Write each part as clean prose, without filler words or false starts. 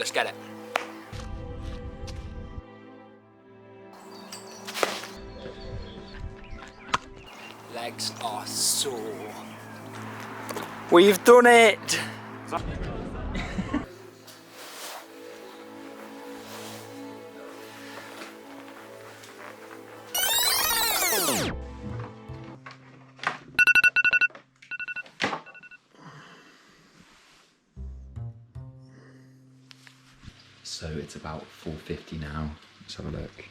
Let's get it. Legs are sore. We've done it! So it's about 4:50 now. Let's have a look.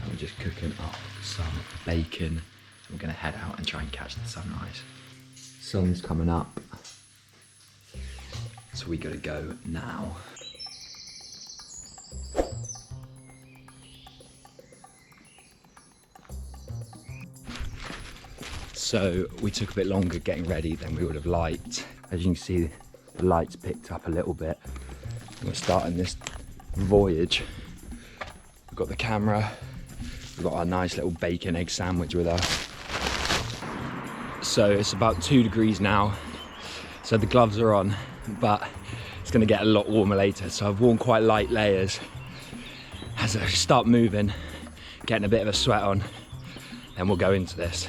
And we're just cooking up some bacon. So we're gonna head out and try and catch the sunrise. Sun's coming up. So we gotta go now. So we took a bit longer getting ready than we would have liked. As you can see, the lights picked up a little bit. We're starting this voyage. We've got the camera, we've got our nice little bacon egg sandwich with us. So it's about 2 degrees now, so the gloves are on, but it's gonna get a lot warmer later. So I've worn quite light layers. As I start moving, getting a bit of a sweat on, then we'll go into this.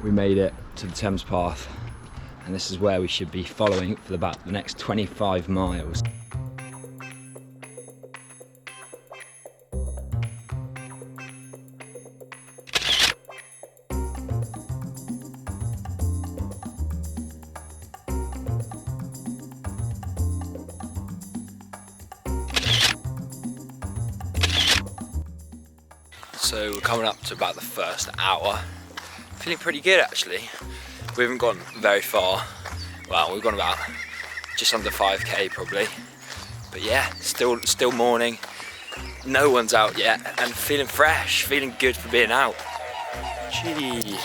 We made it to the Thames Path, and this is where we should be following for about the next 25 miles. So we're coming up to about the first hour. Feeling pretty good actually. We haven't gone very far. Well, we've gone about just under 5k probably. But yeah, still morning. No one's out yet and feeling fresh, feeling good for being out. Gee.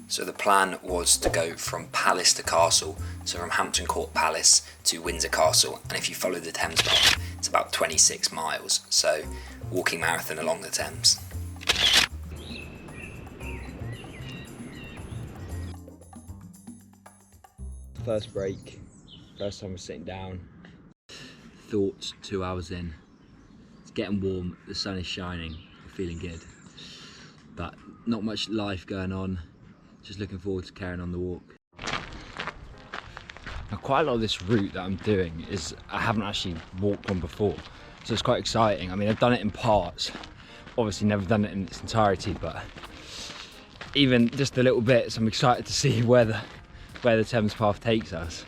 So the plan was to go from palace to castle. So from Hampton Court Palace to Windsor Castle. And if you follow the Thames path, it's about 26 miles. So walking marathon along the Thames. First break, first time we're sitting down. Thoughts 2 hours in. It's getting warm, the sun is shining, we're feeling good. But not much life going on, just looking forward to carrying on the walk. Now quite a lot of this route that I'm doing is I haven't actually walked on before, so it's quite exciting. I mean, I've done it in parts, obviously never done it in its entirety, but even just a little bit, I'm excited to see where the Thames path takes us.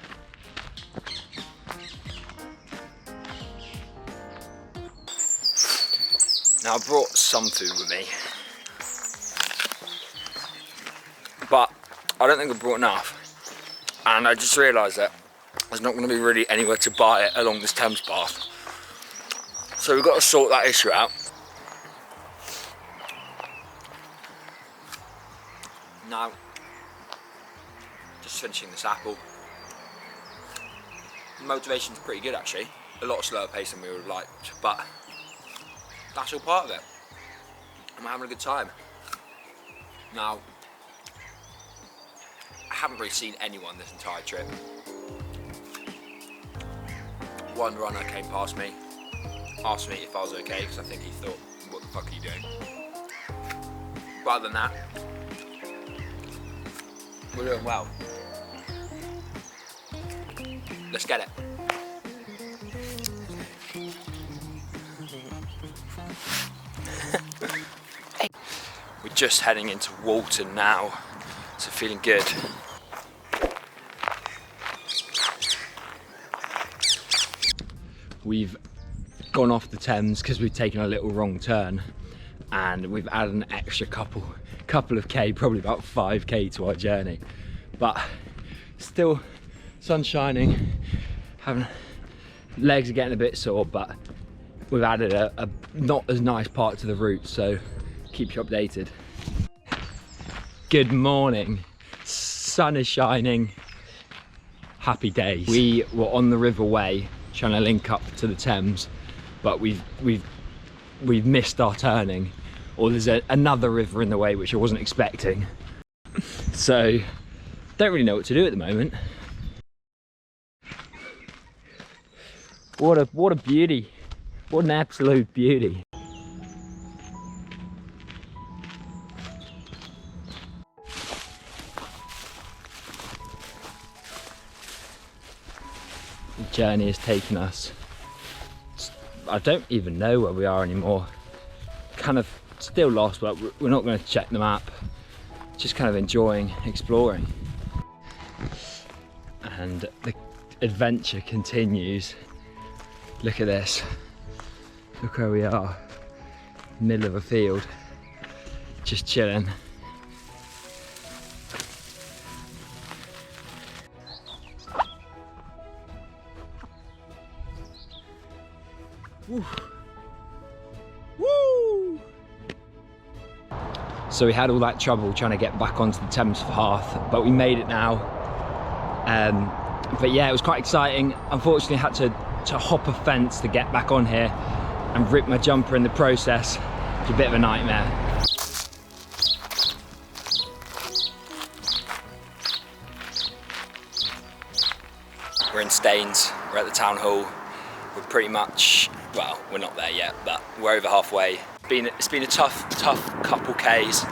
Now I brought some food with me, but I don't think I brought enough, and I just realised that there's not going to be really anywhere to buy it along this Thames path, so we've got to sort that issue out. Now, just finishing this apple. The motivation's pretty good actually. A lot slower pace than we would have liked, but that's all part of it. I'm having a good time. Now, I haven't really seen anyone this entire trip. One runner came past me, asked me if I was okay, because I think he thought, what the fuck are you doing? But other than that, we're doing well. Let's get it. We're just heading into Walton now, so feeling good. We've gone off the Thames because we've taken a little wrong turn, and we've added an extra couple of K, probably about 5k to our journey. But still, sun's shining, legs are getting a bit sore, but we've added a not as nice part to the route, so keep you updated. Good morning, sun is shining, happy days. We were on the River Way trying to link up to the Thames, but we've missed our turning, or there's another river in the way which I wasn't expecting. So don't really know what to do at the moment. What a beauty. What an absolute beauty. The journey has taken us, I don't even know where we are anymore. Kind of still lost, but we're not going to check the map. Just kind of enjoying exploring. And the adventure continues. Look at this. Look where we are. Middle of a field. Just chilling. Woo. Woo. So we had all that trouble trying to get back onto the Thames path, but we made it now. But yeah, it was quite exciting. Unfortunately, I had to hop a fence to get back on here and rip my jumper in the process. It's a bit of a nightmare. We're in Staines, we're at the town hall. We're pretty much, well, we're not there yet, but we're over halfway. It's been a tough couple Ks,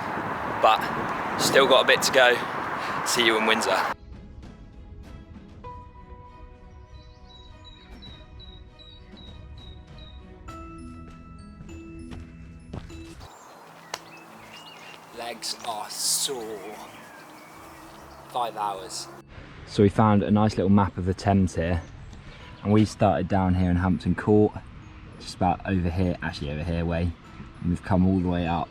but still got a bit to go. See you in Windsor. Legs are sore. 5 hours. So we found a nice little map of the Thames here, and we started down here in Hampton Court, just about over here, actually over here way, and we've come all the way up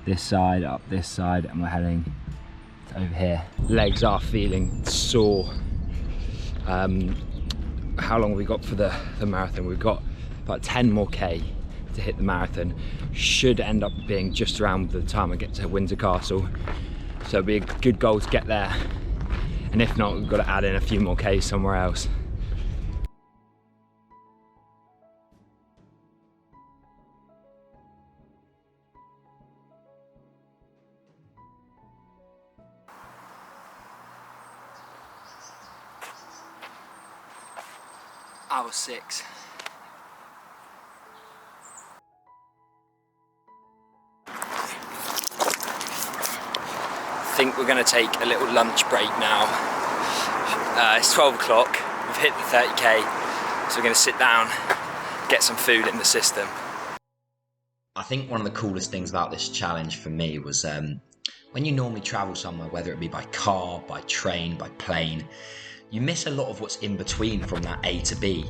this side, up this side, and we're heading to over here. Legs are feeling sore. How long have we got for the marathon? We've got about 10 more K to hit the marathon. Should end up being just around the time I get to Windsor Castle, so it'll be a good goal to get there, and if not, we've got to add in a few more Ks somewhere else. Hour 6. I think we're going to take a little lunch break now. It's 12 o'clock, we've hit the 30k, so we're going to sit down, get some food in the system. I think one of the coolest things about this challenge for me was when you normally travel somewhere, whether it be by car, by train, by plane, you miss a lot of what's in between from that A to B.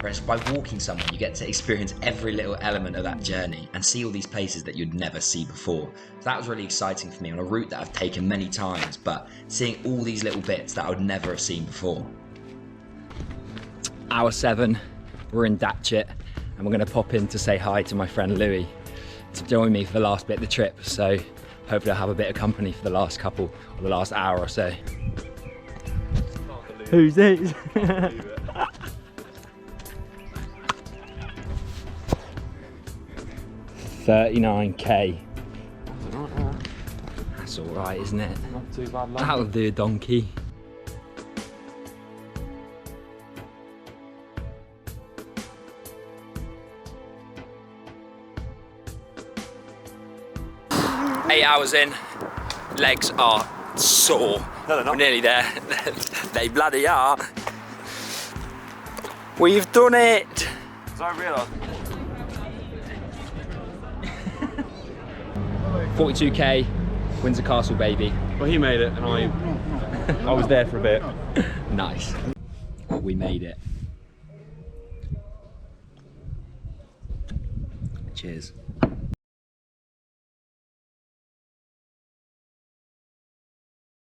Whereas by walking somewhere, you get to experience every little element of that journey and see all these places that you'd never see before. So that was really exciting for me on a route that I've taken many times, but seeing all these little bits that I would never have seen before. Hour 7, we're in Datchet, and we're going to pop in to say hi to my friend Louis to join me for the last bit of the trip. So hopefully I'll have a bit of company for the last couple, or the last hour or so. Who's this? 39k. That's alright, isn't it? Not too bad. That'll do, donkey. Eight hours in, legs are sore. No, they're not. We're nearly there. They bloody are. We've done it. So I realised. 42k, Windsor Castle, baby. Well, he made it, and I was there for a bit. Nice. We made it. Cheers.